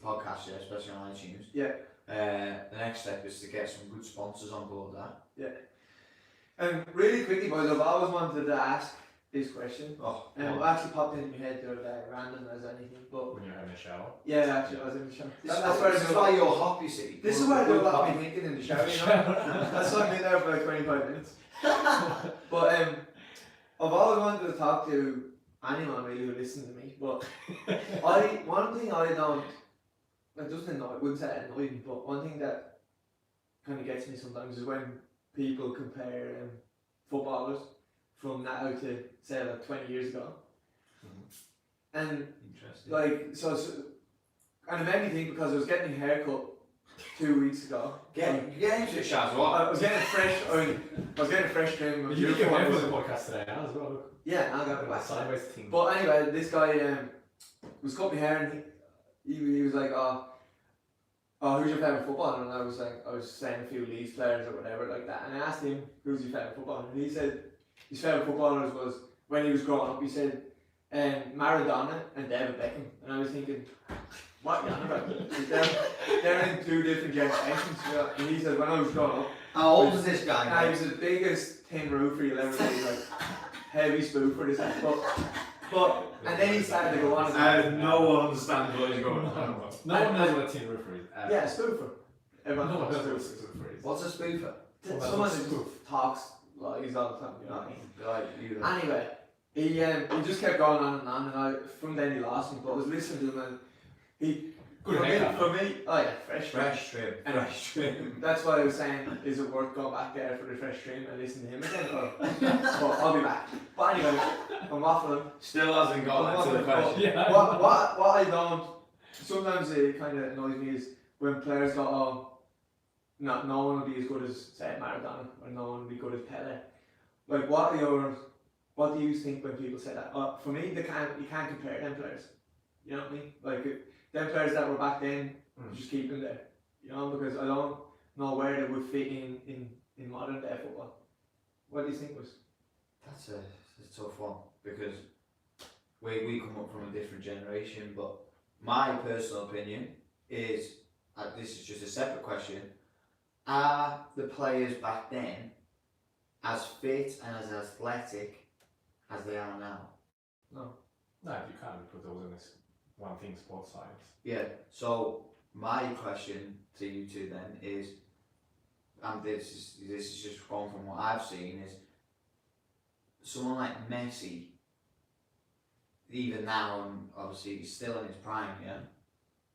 podcasts, yeah, especially on iTunes. Yeah. The next step is to get some good sponsors on board that. Yeah. Really quickly, boys, I've always wanted to ask this question. Oh, It actually popped into my head the other day, random as anything, but When you're having a shower. yeah, actually, I was in the shower. this That's is why you're hop, you see. This is why I do a lot of my thinking in the shower, you know? That's why I'm in there for like 25 minutes. But I've always wanted to talk to anyone really who listens to me, but one thing I don't, it doesn't annoy, I wouldn't say it annoys me, but one thing that kind of gets me sometimes is when people compare footballers from now to say like 20 years ago. And Interesting. like, and it made me think because I was getting a haircut 2 weeks ago. Get into it, Shaz, I what? was getting a fresh trim. You did get one for the podcast today now as well. Look. Yeah, I got it back. Sideways team. But anyway, this guy was cutting my hair and he was like, oh, who's your favourite footballer? And I was saying a few Leeds players or whatever like that. And I asked him, who's your favourite footballer? And he said his favourite footballers was, when he was growing up, he said Maradona and David Beckham. And I was thinking, what are you on about? They're in two different generations. You know? And he said, when I was growing up, How old is this guy? he was the biggest tin roofer you'll ever see, like heavy spoofer. This but and then he started to go on and no one understands what he's going on. No one knows what a tin roofer is. yeah, spoofer. Everyone No one knows knows spoofer. what a roofer is. What's a spoofer? Someone who just talks like he's all the time. You know what I mean? Like you. Anyway, he just kept going on, and from then he lost me. But I was listening to him, and he Good for haircut. me, oh yeah, fresh. Fresh trim. And Fresh trim. That's why I was saying, is it worth going back there for the fresh trim and listen to him again? But I'll be back. But anyway, I'm waffling. Still hasn't got to the question. Yeah. What I don't sometimes it kind of annoys me is when players go, oh, no one will be as good as, say, Maradona, or no one will be good as Pele. Like, what do you think when people say that? For me, you can't compare them players. You know what I mean? Like, them players that were back then, just keep them there. You know, because I don't know where they would fit in modern day football. What do you think was? That's a tough one because we come up from a different generation. But my personal opinion is, this is just a separate question. Are the players back then as fit and as athletic as they are now? No. No, you can't put those in this one thing, sports science. Yeah, so my question to you two then is, and this is just going from what I've seen, is someone like Messi, even now, and obviously he's still in his prime, yeah?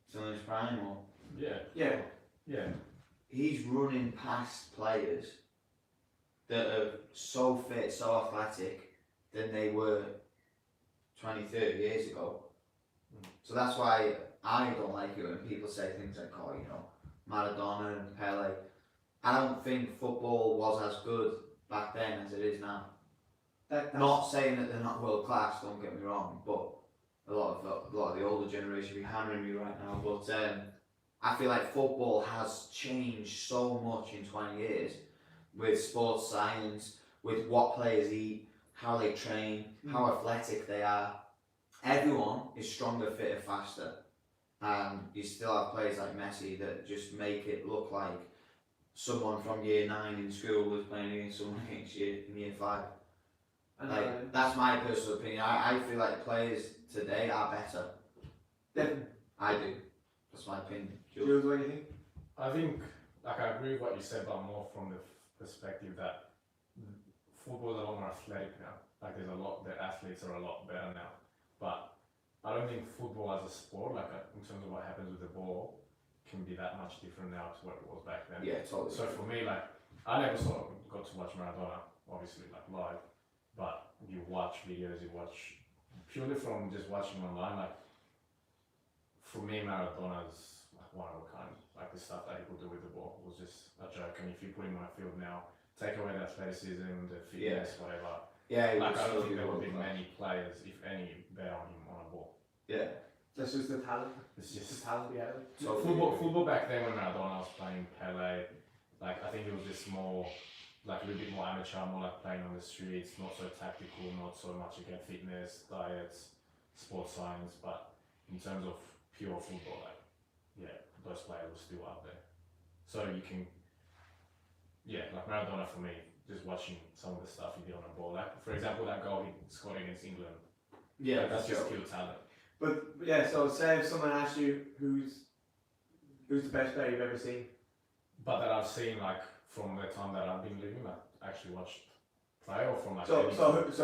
Still in his prime, or? Yeah. He's running past players that are so fit, so athletic than they were 20, 30 years ago. So that's why I don't like it when people say things like, oh, you know, Maradona and Pele. I don't think football was as good back then as it is now. Not saying that they're not world class, don't get me wrong, but a lot of the older generation will be hammering me right now. But I feel like football has changed so much in 20 years with sports science, with what players eat, how they train, how athletic they are. Everyone is stronger, fitter, faster. And you still have players like Messi that just make it look like someone from year 9 in school was playing against someone in year 5. Like, that's my personal opinion. I feel like players today are better. Definitely. I do. That's my opinion. Jules, what do you think? I think, like, I agree with what you said, but more from the perspective that football is a lot more athletic now. Like, the athletes are a lot better now. But I don't think football as a sport, like in terms of what happens with the ball, can be that much different now to what it was back then. Yeah, totally. So for me, like, I never sort of got to watch Maradona, obviously, like live, but you watch videos, you watch purely from just watching online. Like, for me, Maradona's like one of a kind. Like, the stuff that he could do with the ball was just a joke. And if you put him on a field now, take away the athleticism, the fitness, whatever. Yeah, like, I don't think there would be many players, if any, better on him on a ball. Yeah. That's just the talent. It's just the talent behind it. So football back then when Maradona was playing, Pele, like, I think it was just more, like, a little bit more amateur, more like playing on the streets, not so tactical, not so much again fitness, diets, sports science, but in terms of pure football, like, yeah, those players were still out there. So you can, like Maradona for me, just watching some of the stuff he did on the ball. Like, for example, that goal he scored against England. Yeah, that's just pure talent. But yeah, so say if someone asked you who's the best player you've ever seen. But that I've seen, like, from the time that I've been living, like, actually watched play, or from like. So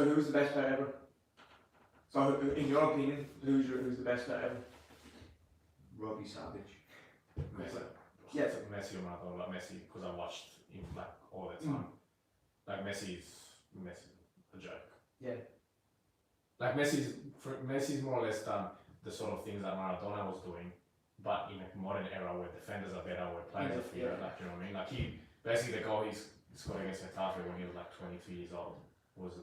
who's the best player ever? So in your opinion, who's the best player ever? Robbie Savage. Messi. Yeah. Messi or Maradona, like Messi, because I watched him like all the time. Like Messi, a joke. Yeah. Like Messi's more or less done the sort of things that Maradona was doing, but in a modern era where defenders are better, where players are fitter, like, you know what I mean? Like, he basically, the goal he scored against Getafe when he was like 22 years old was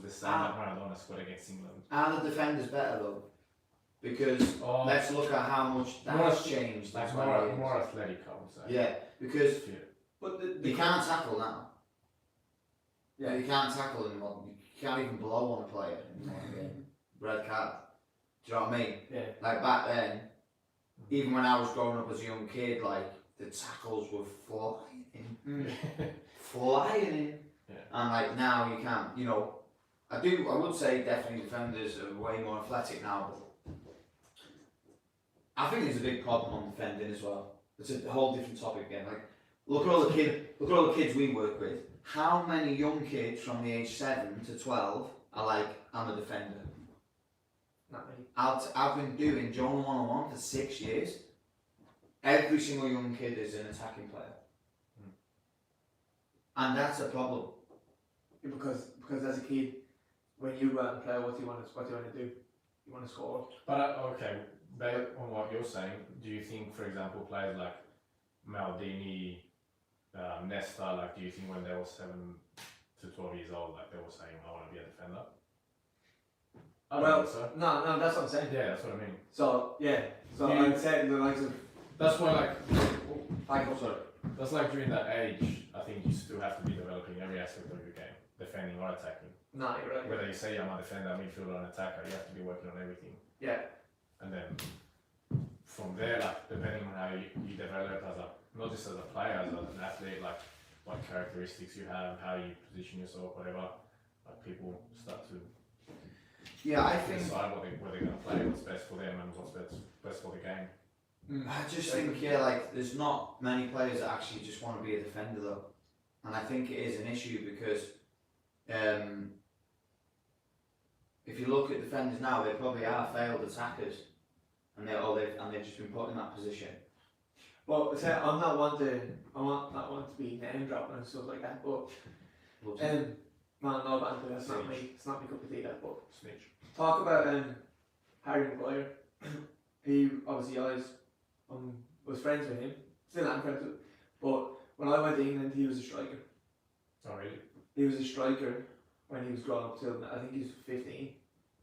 the same that Maradona scored against England. Are the defenders better though? Because let's look at how much that's changed. Like, more athletic, I would say. Yeah, because but you can't tackle now. Yeah, you can't tackle anymore. You can't even blow on a player anymore. Red card. Do you know what I mean? Yeah. Like, back then, even when I was growing up as a young kid, like, the tackles were flying in. Flying in. Yeah. And like, now you can't, you know, I would say definitely defenders are way more athletic now, but I think there's a big problem on defending as well. It's a whole different topic again. Like, look at all the kids we work with. How many young kids from the age 7 to 12 are like, I'm a defender? Not many. I've been doing Joner 101 for 6 years. Every single young kid is an attacking player. And that's a problem. Yeah, because as a kid, when you go out and play, what do you want to do? You want to score. But okay, based on what you're saying, do you think, for example, players like Maldini, Nesta, like, do you think when they were 7 to 12 years old, like they were saying, I want to be a defender? I don't Well, think so. no, that's what I'm saying. Yeah, that's what I mean. So yeah, so You- I'd say the likes of. That's why, like, Sorry. that's like during that age, I think you still have to be developing every aspect of your game, defending or attacking. No, you're right. Whether you say I'm a defender, midfielder, and attacker, you have to be working on everything. Yeah. And then from there, like, depending on how you develop as a, not just as a player, as an athlete, like what characteristics you have, how you position yourself, whatever, like people start to Yeah, I think. decide where they're going to play, what's best for them and what's best for the game. I just think, yeah, like there's not many players that actually just want to be a defender though, and I think it is an issue because if you look at defenders now, they probably are failed attackers, and they've just been put in that position. Well, say I'm not one to be name dropping and stuff like that, but no, but that's not me. It's not my cup of tea. That, but Snitch. talk about Harry Maguire. He obviously was friends with him, still am friends with him. But when I went to England, he was a striker. Oh really? He was a striker when he was growing up till I think he was 15,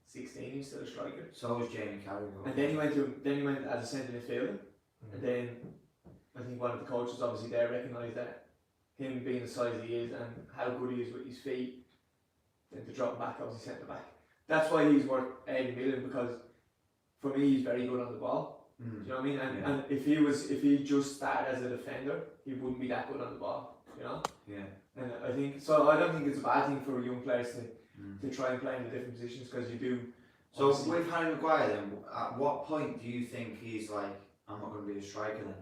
16. He was still a striker. So was Jamie Carragher. And then he went as a centre midfielder. And then I think one of the coaches obviously there recognised that him being the size he is and how good he is with his feet, then to drop him back, obviously centre back. That's why he's worth 80 million, because for me he's very good on the ball. Do you know what I mean? And if he just started as a defender, he wouldn't be that good on the ball. You know? Yeah. And I think so. I don't think it's a bad thing for young players to try and play in the different positions, because you do. So with Harry Maguire then, at what point do you think he's like, I'm not going to be a striker then?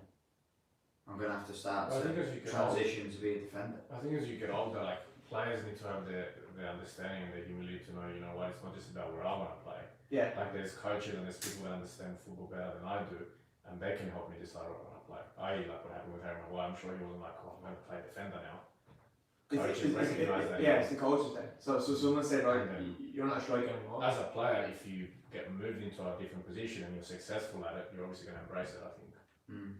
I'm going to have to start I think as you get older, transition to be a defender. I think as you get older, like players need to have the understanding and the humility to know, you know what, it's not just about where I want to play. Yeah. Like there's coaches and there's people that understand football better than I do, and they can help me decide what I want to play. Like what happened with Harry Maguire. I'm sure he wasn't like, oh, I'm going to play defender now. Coaches recognise that. Yeah, it's the coaches then. So someone said, right, And you're not a striker anymore. as a player, if you get moved into a different position and you're successful at it, you're obviously going to embrace it, I think.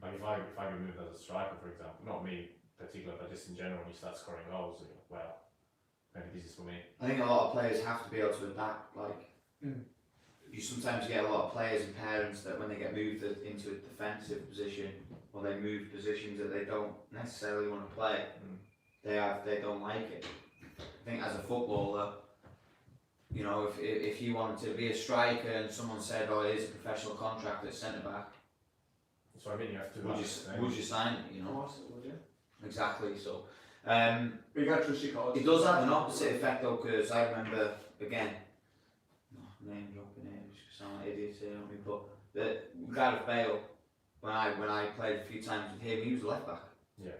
Like if I get moved as a striker, for example, not me in particular, but just in general, when you start scoring goals, you're like, wow, maybe this is for me. I think a lot of players have to be able to adapt. Like you sometimes get a lot of players and parents that when they get moved into a defensive position, or they move positions that they don't necessarily want to play, they don't like it. I think as a footballer, you know, if you wanted to be a striker and someone said, oh, it is a professional contract at centre back, So I mean, you have to. would you sign it? You know, Would you? exactly. So. But you got to trust your coach. It does have an opposite effect though, because I remember, again, name dropping it, just sound like idiots here, don't we? But Gareth Bale, when I played a few times with him, he was a left back. Yeah.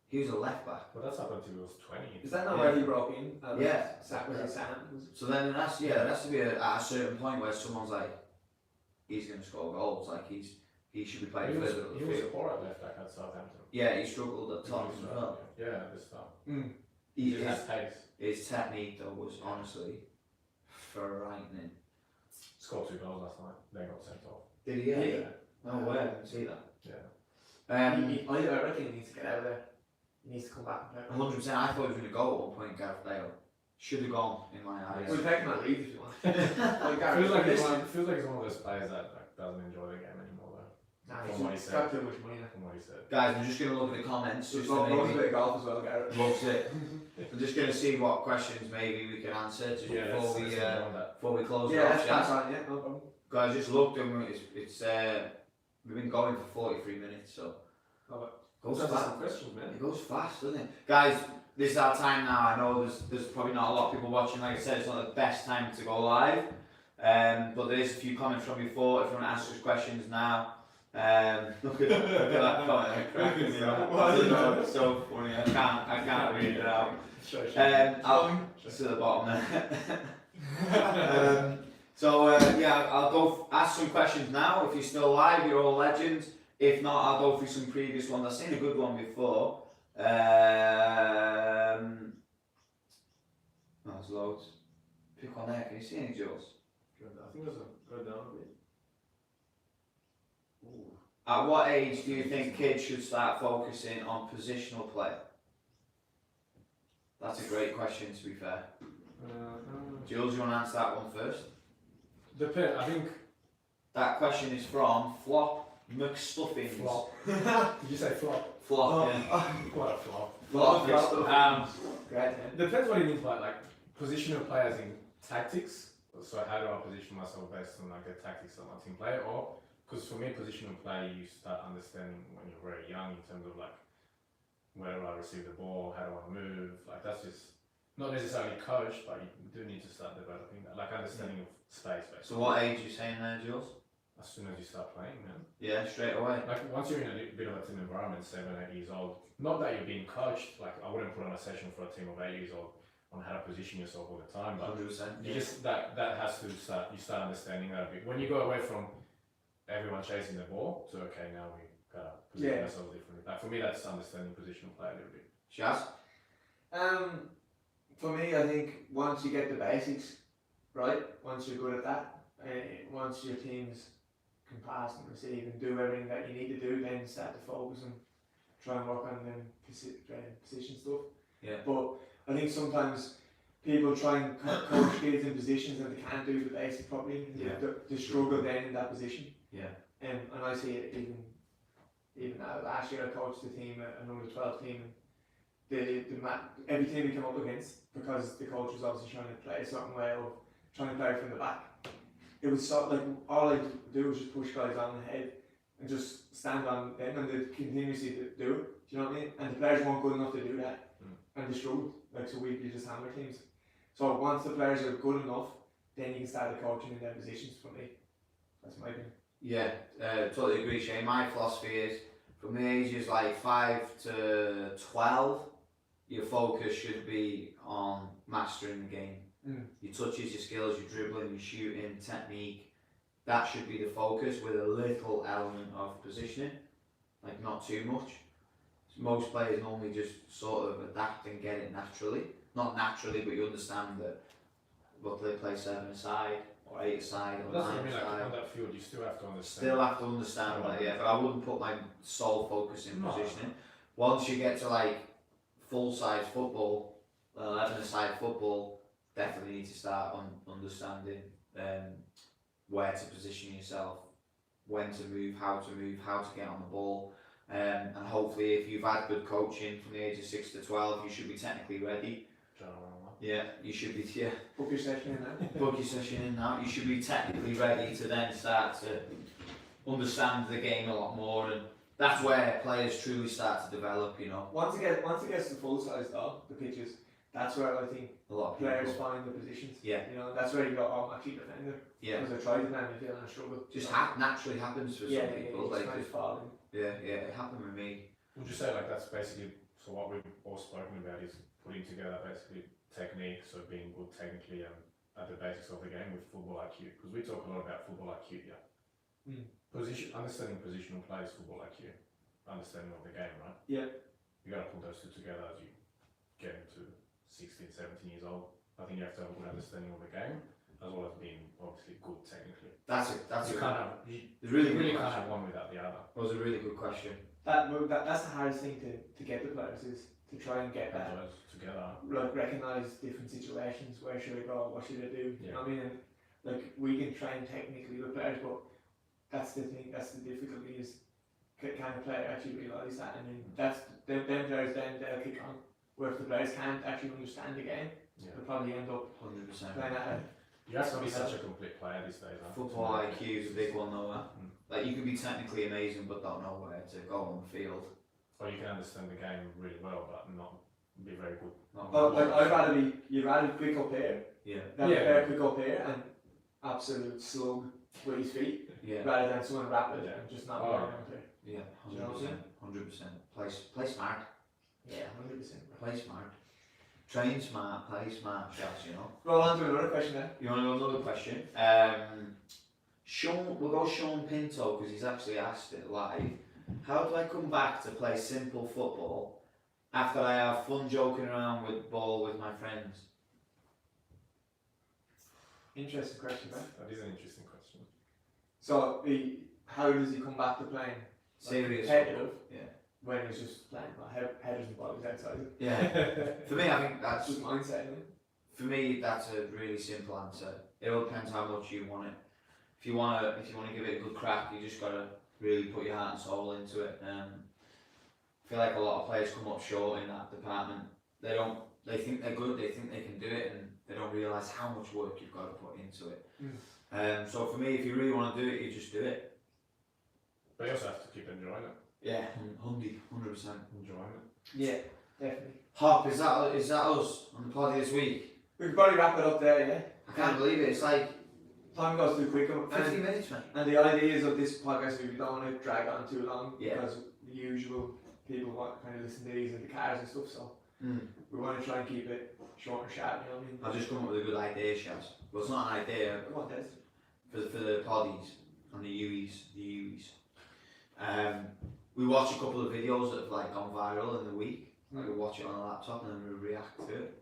He was a left back. But that's up until he was 20. Is that not where he broke in? Yeah. Was it Sam? So then it has to be at a certain point where someone's like, he's going to score goals, like he should be playing further up the He was field. poor at left back at Southampton. Yeah, he struggled at times as well. Yeah, at the start. He has pace. His technique though was honestly frightening. Scored 2 goals last night. They got sent off. Did he? Yeah. No way, I didn't see that. Yeah. I reckon he needs to get out of there. He needs to come back and play. 100%. I thought he was going to go at one point, Gareth Bale. Should have gone in my eyes. We'll take him at Leeds if you want. Feels like he's one of those players that like, doesn't enjoy the game anymore though. Nah, From what he he's said. got too much money now. From what he said. Guys, I'm just going to look at the comments. Just Just to loves a maybe, bit of golf as well, Garrett. loves it. I'm just going to see what questions maybe we can answer just before we close it Yeah, off. that's fine, yeah, no problem. Guys, just looked and it's we've been going for 43 minutes, so goes That's fast. some questions, man. It goes fast, doesn't it? Guys, this is our time now. I know there's probably not a lot of people watching. Like I said, it's not the best time to go live. But there is a few comments from before. If you want to ask us questions now, look at that comment. Cracking me up. It's so funny. I can't read it out. I'll to the bottom there. I'll go ask some questions now. If you're still live, you're all legends. If not, I'll go through some previous ones. I've seen a good one before. There's loads. Pick one there. Can you see any, Jules? I think there's a go down a bit. At what age do you think kids should start focusing on positional play? That's a great question, to be fair. Jules, you want to answer that one first? Depend. I think. That question is from Flop McStuffins. Flop. Did you say flop? Flop, yeah. What a flop. Flop McStuffins. Great. Depends what he means by like positional players in tactics. So how do I position myself based on like the tactics of my team play, or because for me positional play you start understanding when you're very young in terms of like where do I receive the ball, how do I move, like that's just not necessarily coached, but you do need to start developing that, like understanding of space basically. So what age are you saying there, Jules? As soon as you start playing, man. Yeah, straight away. Like once you're in a bit of a team environment, 7, 8 years old, not that you're being coached, like I wouldn't put on a session for a team of 8 years old on how to position yourself all the time, but 100%. you just that has to start. You start understanding that a bit when you go away from everyone chasing the ball to okay, now we gotta position ourselves differently. Like for me, that's understanding positional play a little bit. Shaz? For me, I think once you get the basics right, once you're good at that, once your teams can pass and receive and do everything that you need to do, then start to focus and try and work on them position stuff. Yeah. But I think sometimes people try and coach kids in positions and they can't do the basics properly. And Yeah. they struggle then in that position. Yeah. And I see it even now. Last year I coached the team, an under 12 team. Every team we come up against, because the coach was obviously trying to play a certain way of trying to play from the back. It was so like all I do was just push guys on the head and just stand on them, and they continuously do it. Do you know what I mean? And the players weren't good enough to do that, and they struggled. Like so, we just hammer teams. So once the players are good enough, then you can start the coaching in their positions. For me, that's my opinion. Yeah, totally agree, Shane. My philosophy is from the ages like 5 to 12, your focus should be on mastering the game. Your touches, your skills, your dribbling, your shooting, technique. That should be the focus with a little element of positioning, like not too much. Most players normally just sort of adapt and get it naturally. Not naturally, but you understand that what they play 7 aside or 8 aside or That's 9 what I mean, like aside. on that field, you still have to understand. Still have to understand that, yeah, but I wouldn't put my sole focus in positioning. Once you get to like full-size football, 11-a-side football, definitely need to start on understanding where to position yourself, when to move, how to get on the ball, and hopefully if you've had good coaching from the age of 6 to 12, you should be technically ready. Yeah, you should be, yeah. Book your session in now. Book your session in now. You should be technically ready to then start to understand the game a lot more, and that's where players truly start to develop, you know. Once it gets to full size though, the pitches, that's where I think A lot of players people. find the positions. Yeah. You know, that's where you go, oh, I'm actually a defender. Yeah. Because I tried to defend midfield and I struggled. Just naturally happens for some people. Yeah, Like, it's falling. yeah, it happened with me. Would you say like that's basically so what we've all spoken about is putting together basically technique, so being good technically and at the basics of the game with football IQ, because we talk a lot about football IQ, yeah. Understanding positional play is football IQ, understanding of the game, right? Yeah. You got to put those two together as you get into 16, 17 years old. I think you have to have a good understanding of the game as well as being obviously good technically. That's You can't have you really really can't have one without the other. That was a really good question. That's the hardest thing to get the players is to try and get Put that. those together. Like recognise different situations. Where should I go? What should I do? You know what I mean? And like we can train technically with players, but that's the thing. That's the difficulty is can the player actually realise that, and then that's them players then they'll kick on. Where if the players can't actually understand the game, they'll probably end up 100%. playing at it. You have to be such a complete player these days. Huh? Football IQ is a big one though. Like you can be technically amazing but don't know where to go on the field. Or you can understand the game really well but not be very good. But like you'd rather quick up here, player quick up here and absolute slug with his feet, rather than someone rapid and just not going around there. Yeah, You know what I mean? 100%. Play smart. Yeah, 100%. Play smart. Train smart, play smart, shots, you know. Roll on to another question then. You want to know another question? Sean, we'll go Sean Pinto because he's actually asked it live. How do I come back to play simple football after I have fun joking around with ball with my friends? Interesting question, man. That is an interesting question. So how does he come back to playing Serious competitive? Yeah. When he's just playing headers and bodies outside. Yeah. For me, I think That's that's just mindset. Isn't it? For me, that's a really simple answer. It all depends how much you want it. If you want to give it a good crack, you just gotta really put your heart and soul into it. I feel like a lot of players come up short in that department. They think they're good, they think they can do it, and they don't realise how much work you've got to put into it. So for me, if you really want to do it, you just do it. But you also have to keep enjoying it. Yeah, 100%. Enjoying it. Yeah, definitely. Hop, is that us on the party this week? We could probably wrap it up there, yeah. I can't believe it. It's like Time goes too quick. 50 minutes, mate. And the ideas of this podcast, we don't want to drag on too long Yeah. because the usual people want kind of listen to these in the cars and stuff. So we want to try and keep it short and sharp. You know what I mean? I've just come up with a good idea, Shaz. Well, it's not an idea Come on, Des. for the poddies and the Uis. We watch a couple of videos that have like gone viral in the week. Like we watch it on a laptop and then we react to it.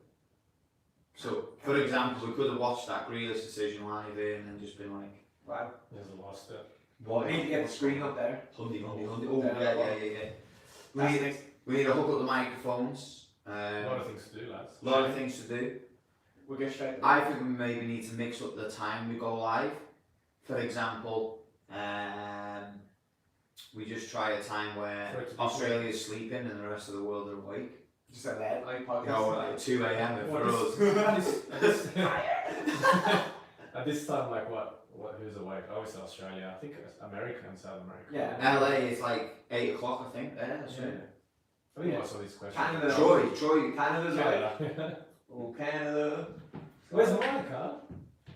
So, for example, we could have watched that Grealish decision live and then just been like, Wow. There's a lost it. We need to get the screen up there. Hundy. Oh, yeah. That's We need to hook up the microphones. A lot of things to do, lads. A lot of things to do. We'll get straight to I think we maybe need to mix up the time we go live. For example, we just try a time where For it to be Australia's sleeping and the rest of the world are awake. just a late night podcast. You know, like 2 a.m. for us. At this time, like who's awake? Obviously Australia. I think America and South America. Yeah. LA is like 8 o'clock, I think. There, Australia. I think Yeah. most of these questions. Canada. Troy. Canada's right. Canada. Oh, Canada. Where's Monica?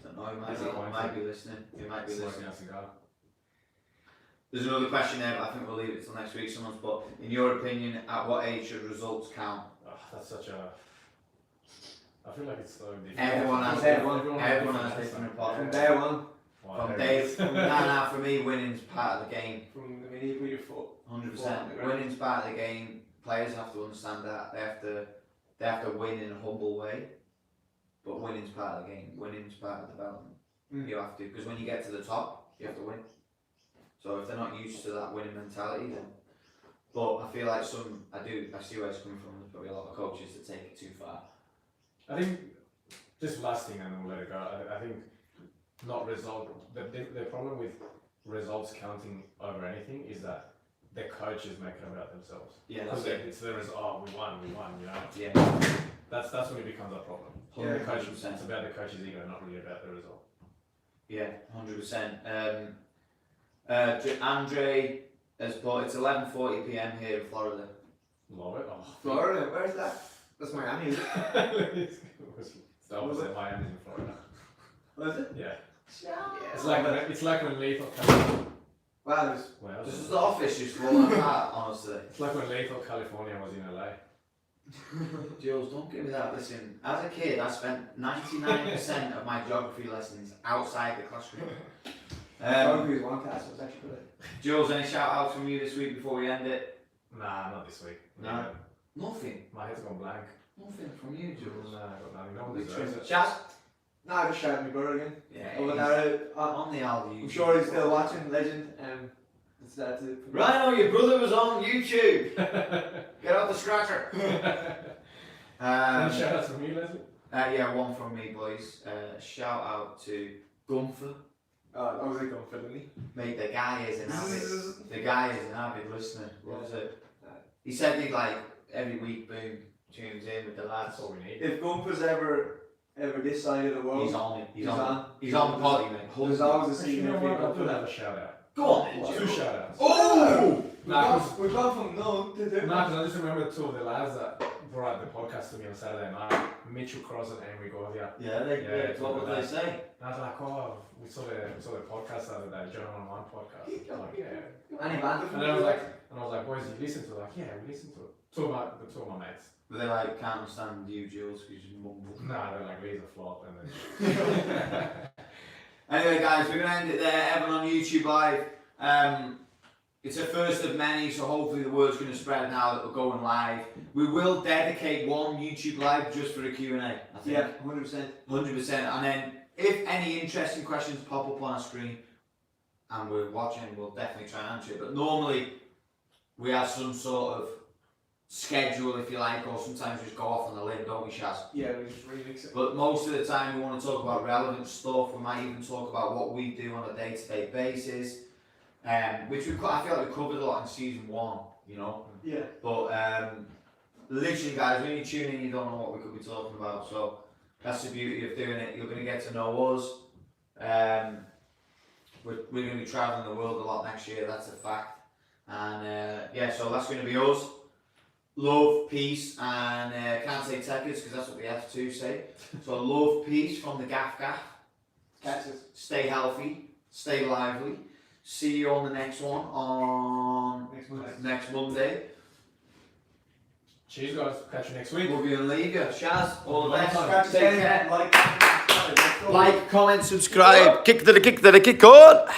Don't know, Is it he might be listening. He might be listening. Smoking a cigar. There's another question there, but I think we'll leave it till next week. Someone's put, in your opinion, at what age should results count? Oh, that's such a. I feel like it's so different. Everyone has Everyone different From opinions. day one, Wow, From there it Dave, is. nah, for me, winning's part of the game. from the minute you put your foot. 100%. Winning's part of the game. Players have to understand that. They have to win in a humble way. But winning's part of the game. Winning's part of development. You have to, because when you get to the top, you have to win. So if they're not used to that winning mentality, then. But I feel like I see where it's coming from. There's probably a lot of coaches that take it too far. I think just last thing and then we'll let it go. I think not result. The problem with results counting over anything is that the coaches make it about themselves. Yeah, Because that's it. it's the result. Oh, we won. You know. Yeah. That's when it becomes a problem. Yeah, The coaches, 100%. it's about the coach's ego, not really about the result. Yeah, 100%. Andre has put, it's 11:40 p.m. here in Florida. Love it. Oh, Florida, where's that? That's Miami, is it? it's the opposite. Miami's in Florida. Was it? Yeah. Yeah, It's like when Lethal California. Wow, there's This is the office just falling apart, honestly. It's like when Lethal California was in LA. Jules, don't give me that. Listen, as a kid, I spent 99% of my geography lessons outside the classroom. Geography is one class, so it's actually good. Jules, any shout outs from you this week before we end it? Nah, not this week. No. Nothing. My head's gone blank. Nothing from you, Jules. Nah, I got nothing. No one deserves it. Shaz? No, I just shouted my brother again. Yeah. Over he's there, on the Aldi. I'm sure he's still watching, legend. That's it. Rhino, your brother was on YouTube. Get out the scratcher. Any shout outs from you, Leslie? Yeah, one from me, boys. Shout out to Gunther. Oh, that was a good feeling, me. Mate, the guy is an avid listener. Loves it. He said he like every week, boom, tunes in with the lads. That's all we need. If Gunther's ever this side of the world, He's on it. He's on. He's on the potty, mate. There's always a Actually, scene you know there what? for I'll people do for have that. a shout out. Go on, then, Two Jules. shout outs. Oh! We got from none to do. No, because I just remember two of the lads that brought the podcast to me on Saturday night, Mitchell Cross and Henry Govia. Yeah, what would they say? And I was like, oh, we saw the podcast the other day, Joner Team podcast. I'm like, yeah. Any band And then I was like, boys, you listen to it? Like, yeah, we listen to it. Two of my mates. But they like can't understand you, Jules, because you mumble. Nah, they're like, Lee's a flop. And then Anyway, guys, we're gonna end it there. Everyone on YouTube live. It's a first of many, so hopefully the word's gonna spread now that we're going live. We will dedicate one YouTube live just for a Q&A. I think. Yeah, 100%. 100%. And then if any interesting questions pop up on our screen, and we're watching, we'll definitely try and answer it. But normally we have some sort of schedule, if you like, or sometimes we just go off on the limb, don't we, Shaz? Yeah, we just remix it. But most of the time we want to talk about relevant stuff. We might even talk about what we do on a day-to-day basis, which I feel like we covered a lot in season 1, you know. Yeah. But literally, guys, when you tune in, you don't know what we could be talking about. So that's the beauty of doing it. You're going to get to know us. We're going to be traveling the world a lot next year. That's a fact. And yeah, so that's going to be us. Love, peace, and can't say techers because that's what we have to say. So love, peace from the Gaff Gaff. Catch us. Stay healthy, stay lively. See you on the next one on next Monday. Cheers, guys. Catch you next week. We'll be on leave you. Shaz, all the best. Catch Take care. Like, Like, comment, Subscribe. Kick to the kick on.